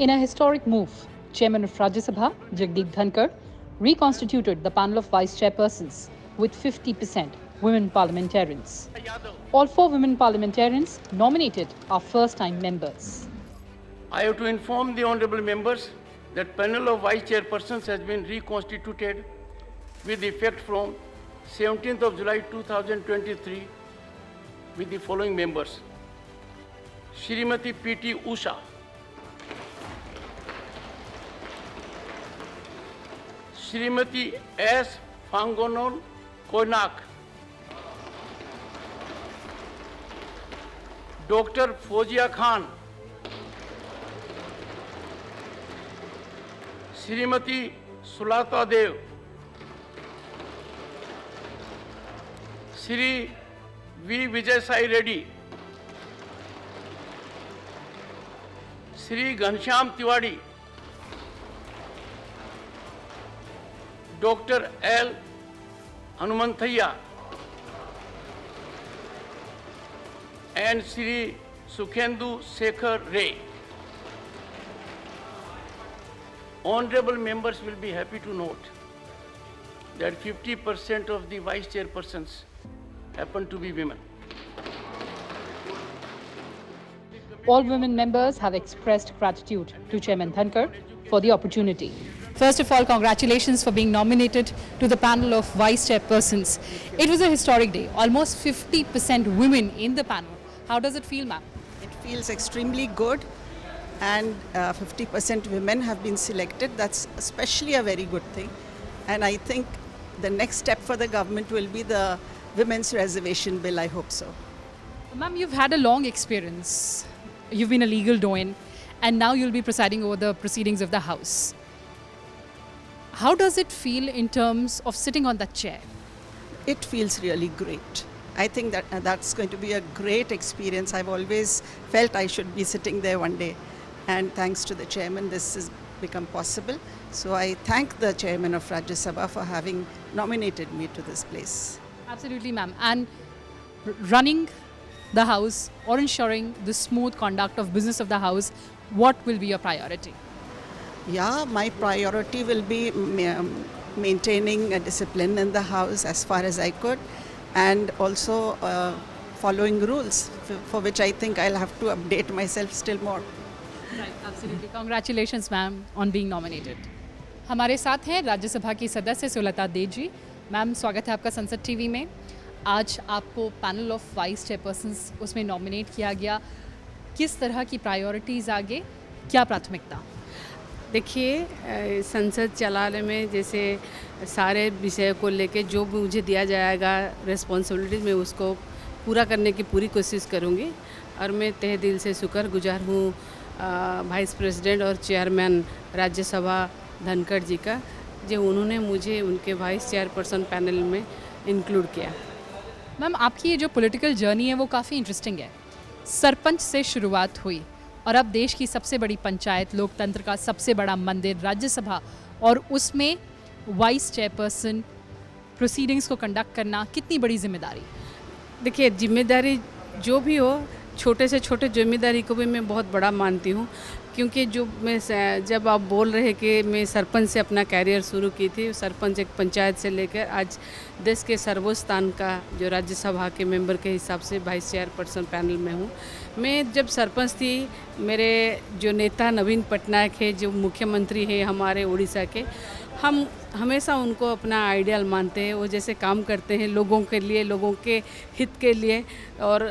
In a historic move, Chairman of Rajya Sabha, Jagdeep Dhankar, reconstituted the panel of vice chairpersons with 50% women parliamentarians. All 4 women parliamentarians nominated are first-time members. I have to inform the honorable members that panel of vice chairpersons has been reconstituted with effect from 17th of July 2023 with the following members: Shrimati P.T. Usha, Shrimati S. Fangonon Konak, Dr. Fozia Khan, Shrimati Sulata Dev, Shri V. Vijay Sai Reddy, Shri Ghanshyam Tiwari, Dr. L. Hanumanthaya, and Shri Sukhendu Shekhar Ray. Honorable members will be happy to note that 50% of the vice chairpersons happen to be women. All women members have expressed gratitude to Chairman Dhankar for the opportunity. First of all, congratulations for being nominated to the panel of vice chairpersons. It was a historic day, almost 50% women in the panel. How does it feel, ma'am? It feels extremely good, and 50% women have been selected. That's especially a very good thing. And I think the next step for the government will be the Women's Reservation Bill. I hope so. Ma'am, you've had a long experience. You've been a legal doyen, and now you'll be presiding over the proceedings of the House. How does it feel in terms of sitting on that chair? It feels really great. I think that that's going to be a great experience. I've always felt I should be sitting there one day. And thanks to the chairman, this has become possible. So I thank the chairman of Rajya Sabha for having nominated me to this place. Absolutely, ma'am. And running the House or ensuring the smooth conduct of business of the House, what will be your priority? Yeah, my priority will be maintaining a discipline in the House as far as I could, and also following rules, for which I think I'll have to update myself still more. Right, absolutely. Congratulations, ma'am, on being nominated. हमारे साथ हैं राज्यसभा की सदस्य Sulata Dev ji. Ma'am, स्वागत है आपका संसद TV में. आज आपको पैनल ऑफ वाइस चेयरपर्सन्स उसमें नॉमिनेट किया गया. किस तरह की प्रायोरिटीज़ आगे, क्या प्राथमिकता? देखिए, संसद चलाने में जैसे सारे विषय को लेके जो भी मुझे दिया जाएगा रिस्पॉन्सिबिलिटी, मैं उसको पूरा करने की पूरी कोशिश करूँगी. और मैं तहे दिल से शुक्रगुजार हूँ वाइस प्रेसिडेंट और चेयरमैन राज्यसभा धनखड़ जी का, जो उन्होंने मुझे उनके वाइस चेयरपर्सन पैनल में इंक्लूड किया. मैम, आपकी ये जो पॉलिटिकल जर्नी है वो काफ़ी इंटरेस्टिंग है. सरपंच से शुरुआत हुई और अब देश की सबसे बड़ी पंचायत, लोकतंत्र का सबसे बड़ा मंदिर राज्यसभा, और उसमें वाइस चेयरपर्सन प्रोसीडिंग्स को कंडक्ट करना कितनी बड़ी जिम्मेदारी? देखिए, जिम्मेदारी जो भी हो, छोटे से छोटे जिम्मेदारी को भी मैं बहुत बड़ा मानती हूँ, क्योंकि जब आप बोल रहे कि मैं सरपंच से अपना कैरियर शुरू की थी, सरपंच एक पंचायत से लेकर आज देश के सर्वोच्च स्थान का जो राज्यसभा के मेंबर के हिसाब से वाइस चेयरपर्सन पैनल में हूँ. मैं जब सरपंच थी, मेरे जो नेता नवीन पटनायक है, जो मुख्यमंत्री है हमारे उड़ीसा के, हम हमेशा उनको अपना आइडियल मानते हैं. वो जैसे काम करते हैं लोगों के लिए, लोगों के हित के लिए, और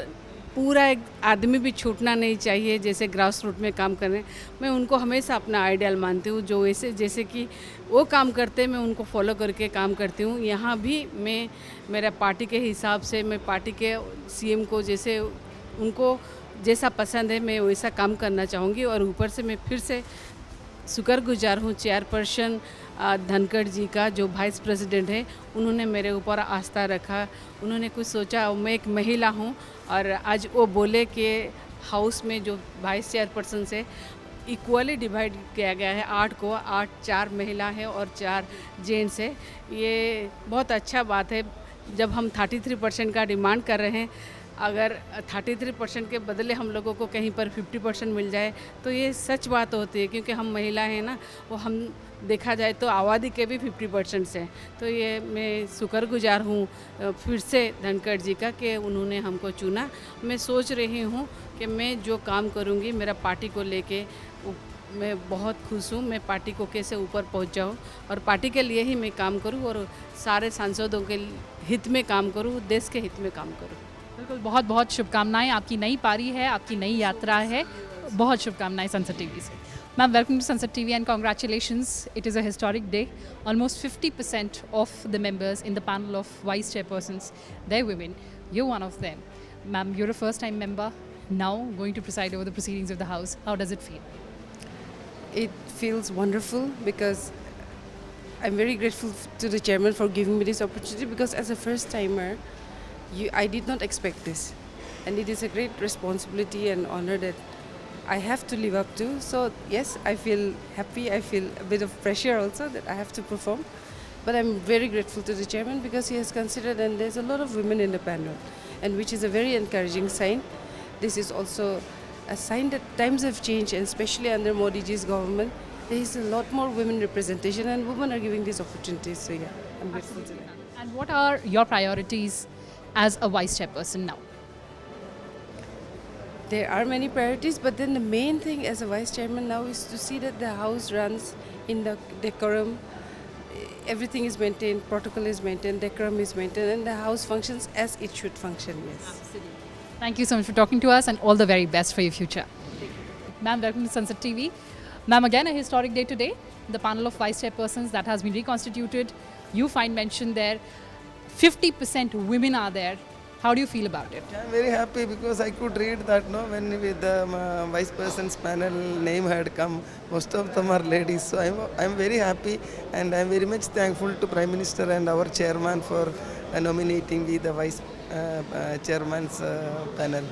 पूरा एक आदमी भी छूटना नहीं चाहिए जैसे ग्रास रूट में काम करें. मैं उनको हमेशा अपना आइडियल मानती हूँ. जो जैसे कि वो काम करते हैं, मैं उनको फॉलो करके काम करती हूँ. यहाँ भी मैं मेरा पार्टी के हिसाब से, मैं पार्टी के सीएम को जैसे उनको जैसा पसंद है, मैं वैसा काम करना चाहूँगी. और ऊपर से मैं फिर से शुक्रगुजार हूँ चेयरपर्सन धनखड़ जी का, जो वाइस प्रेसिडेंट है. उन्होंने मेरे ऊपर आस्था रखा, उन्होंने कुछ सोचा. मैं एक महिला हूँ और आज वो बोले कि हाउस में जो वाइस चेयरपर्सन से इक्वली डिवाइड किया गया है, 8 को 8, 4 महिला है और 4 जेंट्स है. ये बहुत अच्छा बात है. जब हम 33% का डिमांड कर रहे हैं, अगर 33% के बदले हम लोगों को कहीं पर 50% मिल जाए तो ये सच बात होती है, क्योंकि हम महिला हैं ना, वो हम देखा जाए तो आबादी के भी 50% से हैं। तो ये मैं शुक्रगुजार हूँ फिर से धनखड़ जी का कि उन्होंने हमको चुना। मैं सोच रही हूँ कि मैं जो काम करूँगी मेरा पार्टी को लेके, मैं बहुत खुश हूँ। मैं पार्टी को कैसे ऊपर पहुँच जाऊँ और पार्टी के लिए ही मैं काम करूँ और सारे सांसदों के हित में काम करूँ, देश के हित में काम करूँ। बिल्कुल, बहुत बहुत शुभकामनाएं। आपकी नई पारी है, आपकी नई यात्रा है, बहुत शुभकामनाएं संसद टीवी से। मैम, वेलकम टू संसद TV and congratulations. It is a historic day. Almost 50% of the members in the panel of vice chairpersons, they're women. You're one of them. Ma'am, you're a first-time member, now going to preside over the proceedings of the House. How does it feel? It feels wonderful because I'm very grateful to the chairman for giving me this opportunity, because as a first timer, I did not expect this, and it is a great responsibility and honor that I have to live up to. So yes, I feel happy. I feel a bit of pressure also that I have to perform, but I'm very grateful to the chairman because he has considered, and there's a lot of women in the panel, and which is a very encouraging sign. This is also a sign that times have changed, and especially under Modi ji's government, there is a lot more women representation, and women are giving these opportunities. So yeah, I'm grateful to that. And what are your priorities as a vice chairperson now? There are many priorities, but then the main thing as a vice chairman now is to see that the house runs in the decorum. Everything is maintained, protocol is maintained, decorum is maintained, and the house functions as it should function. Yes. Thank you so much for talking to us and all the very best for your future. Ma'am, welcome to Sunset TV. Ma'am, again a historic day today. The panel of vice chairpersons that has been reconstituted. You find mentioned there 50% women are there. How do you feel about it? I'm very happy because I could read that when with the vice person's panel name had come, most of them are ladies. So I'm very happy, and I'm very much thankful to Prime Minister and our chairman for nominating me the vice chairman's panel.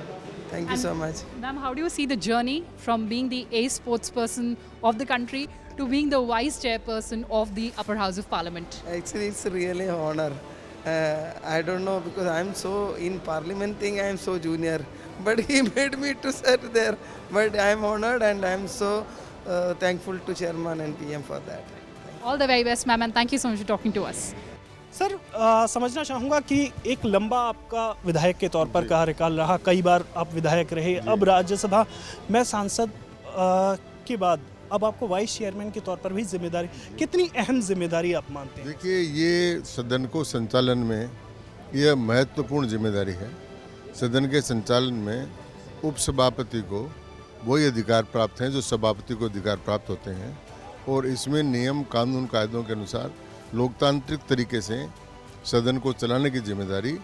Thank you so much. Ma'am, how do you see the journey from being the ace sportsperson of the country to being the vice chairperson of the upper house of parliament? Actually, it's really an honor. I don't know, because I'm so in parliament thing, I'm so junior, but he made me to sit there. But I'm honored, and I'm so thankful to chairman and PM for that. All the very best, ma'am, and thank you so much for talking to us. Sir, समझना चाहूँगा कि एक लंबा आपका विधायक के तौर पर कार्यकाल रहा, कई बार आप विधायक रहे, अब राज्यसभा में सांसद के बाद अब आपको वाइस चेयरमैन के तौर पर भी जिम्मेदारी, कितनी अहम जिम्मेदारी आप मानते हैं? देखिए, ये सदन को संचालन में यह महत्वपूर्ण जिम्मेदारी है। सदन के संचालन में उपसभापति को वही अधिकार प्राप्त हैं जो सभापति को अधिकार प्राप्त होते हैं, और इसमें नियम कानून कायदों के अनुसार लोकतांत्रिक तरीके से सदन को चलाने की जिम्मेदारी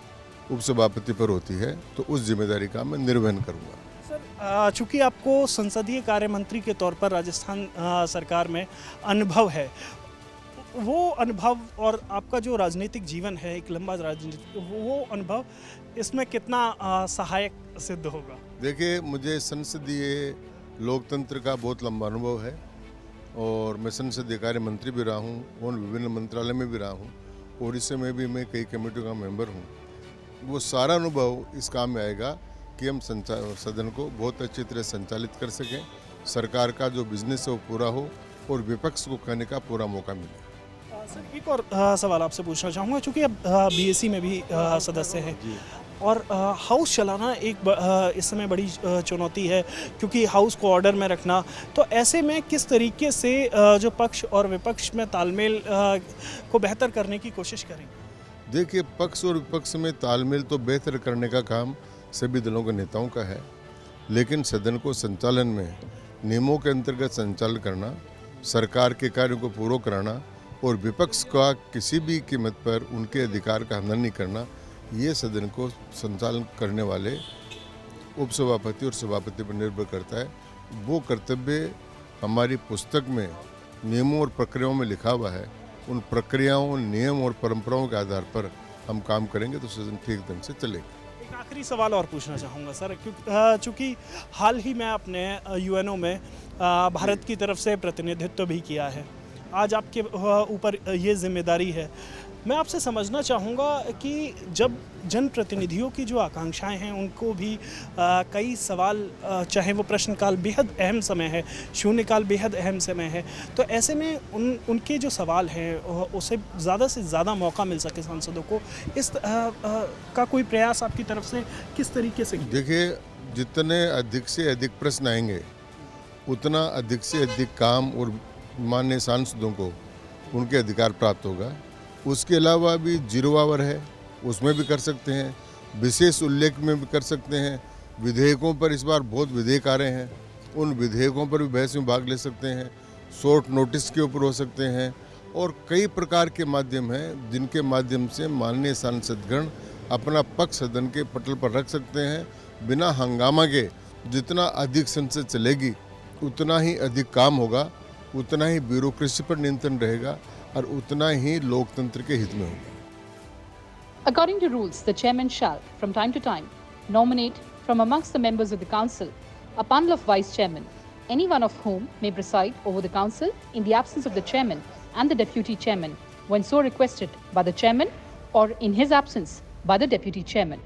उपसभापति पर होती है। तो उस जिम्मेदारी का मैं निर्वहन करूँगा। सर, चूँकि आपको संसदीय कार्य मंत्री के तौर पर राजस्थान सरकार में अनुभव है, वो अनुभव और आपका जो राजनीतिक जीवन है, एक लंबा राजनीतिक, वो अनुभव इसमें कितना सहायक सिद्ध होगा? देखिए, मुझे संसदीय लोकतंत्र का बहुत लंबा अनुभव है, और मैं संसदीय कार्य मंत्री भी रहा हूँ और विभिन्न मंत्रालय में भी रहा हूँ, और इस समय भी मैं कई कमेटियों का मेंबर हूँ। वो सारा अनुभव इस काम में आएगा कि हम सदन को बहुत अच्छी तरह संचालित कर सकें, सरकार का जो बिजनेस है वो पूरा हो, और विपक्ष को कहने का पूरा मौका मिले। सर, एक और सवाल आपसे पूछना चाहूँगा, चूँकि अब बीएससी में भी सदस्य हैं, और हाउस चलाना एक इस समय बड़ी चुनौती है, क्योंकि हाउस को ऑर्डर में रखना, तो ऐसे में किस तरीके से जो पक्ष और विपक्ष में तालमेल को बेहतर करने की कोशिश करेंगे? देखिए, पक्ष और विपक्ष में तालमेल तो बेहतर करने का काम सभी दलों के नेताओं का है, लेकिन सदन को संचालन में नियमों के अंतर्गत संचालन करना, सरकार के कार्यों को पूरा कराना, और विपक्ष का किसी भी कीमत पर उनके अधिकार का हनन नहीं करना, ये सदन को संचालन करने वाले उपसभापति और सभापति पर निर्भर करता है। वो कर्तव्य हमारी पुस्तक में नियमों और प्रक्रियाओं में लिखा हुआ है। उन प्रक्रियाओं, नियम और परंपराओं के आधार पर हम काम करेंगे तो सदन ठीक ढंग से चलेगा। एक आखिरी सवाल और पूछना चाहूँगा सर, चूँकि हाल ही में आपने यूएनओ में भारत की तरफ से प्रतिनिधित्व भी किया है, आज आपके ऊपर ये जिम्मेदारी है, मैं आपसे समझना चाहूँगा कि जब जनप्रतिनिधियों की जो आकांक्षाएं हैं उनको भी कई सवाल चाहे वो प्रश्नकाल बेहद अहम समय है, शून्यकाल बेहद अहम समय है, तो ऐसे में उनके जो सवाल हैं उसे ज़्यादा से ज़्यादा मौका मिल सके सांसदों को, इस का कोई प्रयास आपकी तरफ से किस तरीके से? देखिए, जितने अधिक से अधिक प्रश्न आएंगे उतना अधिक से अधिक काम और माननीय सांसदों को उनके अधिकार प्राप्त होगा। उसके अलावा भी 0 आवर है, उसमें भी कर सकते हैं, विशेष उल्लेख में भी कर सकते हैं। विधेयकों पर इस बार बहुत विधेयक आ रहे हैं, उन विधेयकों पर भी बहस में भाग ले सकते हैं, शॉर्ट नोटिस के ऊपर हो सकते हैं, और कई प्रकार के माध्यम हैं जिनके माध्यम से माननीय सांसदगण अपना पक्ष सदन के पटल पर रख सकते हैं बिना हंगामा के। जितना अधिक संसद चलेगी उतना ही अधिक काम होगा, उतना ही ब्यूरोक्रेसी पर नियंत्रण रहेगा और उतना ही लोकतंत्र के हित में होगा। According to rules, the chairman shall, from time to time, nominate from amongst the members of the council a panel of vice chairmen, any one of whom may preside over the council in the absence of the chairman and the deputy chairman, when so requested by the chairman or in his absence by the deputy chairman.